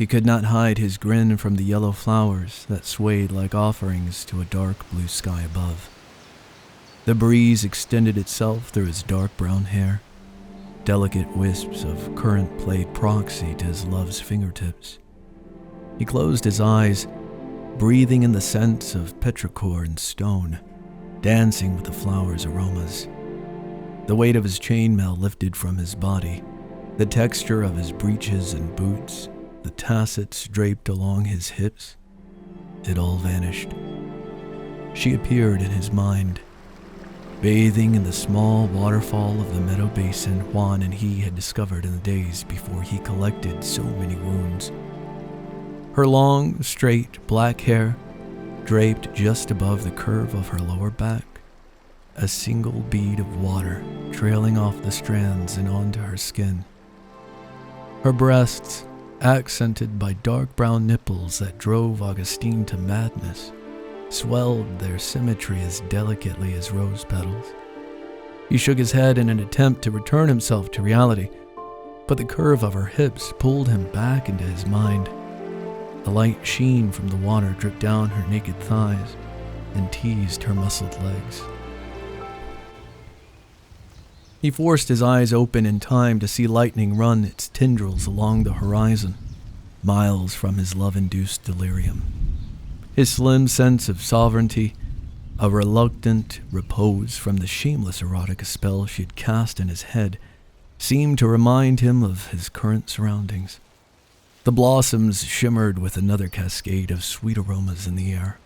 He could not hide his grin from the yellow flowers that swayed like offerings to a dark blue sky above. The breeze extended itself through his dark brown hair. Delicate wisps of current played proxy to his love's fingertips. He closed his eyes, breathing in the scents of petrichor and stone, dancing with the flowers' aromas. The weight of his chainmail lifted from his body, the texture of his breeches and boots, the tassets draped along his hips. It all vanished. She appeared in his mind, bathing in the small waterfall of the meadow basin Juan and he had discovered in the days before he collected so many wounds. Her long, straight, black hair draped just above the curve of her lower back, a single bead of water trailing off the strands and onto her skin. Her breasts, accented by dark brown nipples that drove Augustine to madness, swelled their symmetry as delicately as rose petals. He shook his head in an attempt to return himself to reality, but the curve of her hips pulled him back into his mind. The light sheen from the water dripped down her naked thighs and teased her muscled legs. He forced his eyes open in time to see lightning run its tendrils along the horizon, miles from his love-induced delirium. His slim sense of sovereignty, a reluctant repose from the shameless erotic spell she had cast in his head, seemed to remind him of his current surroundings. The blossoms shimmered with another cascade of sweet aromas in the air.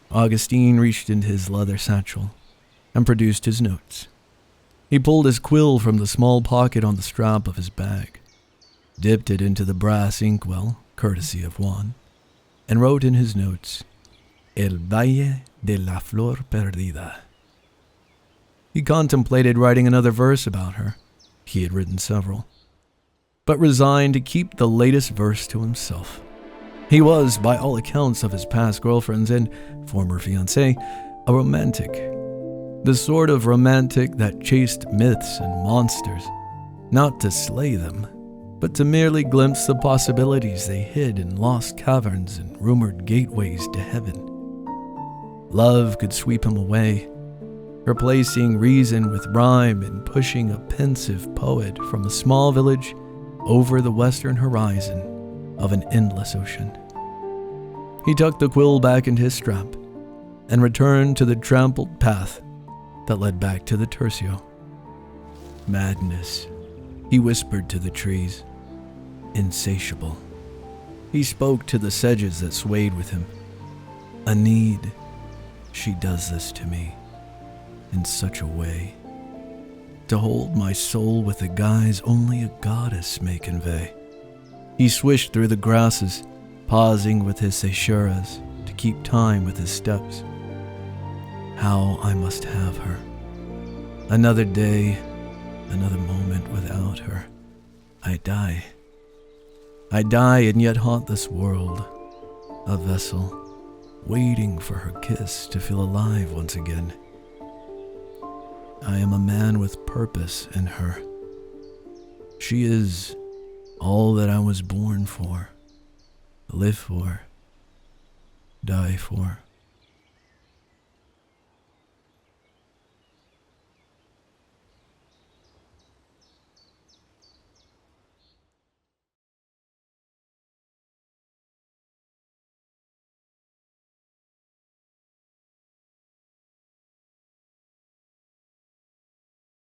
Augustine reached into his leather satchel and produced his notes. He pulled his quill from the small pocket on the strap of his bag, dipped it into the brass inkwell, courtesy of Juan, and wrote in his notes, El Valle de la Flor Perdida. He contemplated writing another verse about her. He had written several, but resigned to keep the latest verse to himself. He was, by all accounts of his past girlfriends and former fiancée, a romantic. The sort of romantic that chased myths and monsters, not to slay them, but to merely glimpse the possibilities they hid in lost caverns and rumored gateways to heaven. Love could sweep him away, replacing reason with rhyme and pushing a pensive poet from a small village over the western horizon of an endless ocean. He tucked the quill back into his strap and returned to the trampled path that led back to the tercio. Madness, he whispered to the trees, insatiable. He spoke to the sedges that swayed with him. A need, she does this to me, in such a way, to hold my soul with a guise only a goddess may convey. He swished through the grasses, pausing with his seishuras to keep time with his steps. How I must have her. Another day, another moment without her. I die. I die and yet haunt this world, a vessel, waiting for her kiss to feel alive once again. I am a man with purpose in her. She is all that I was born for, live for, die for.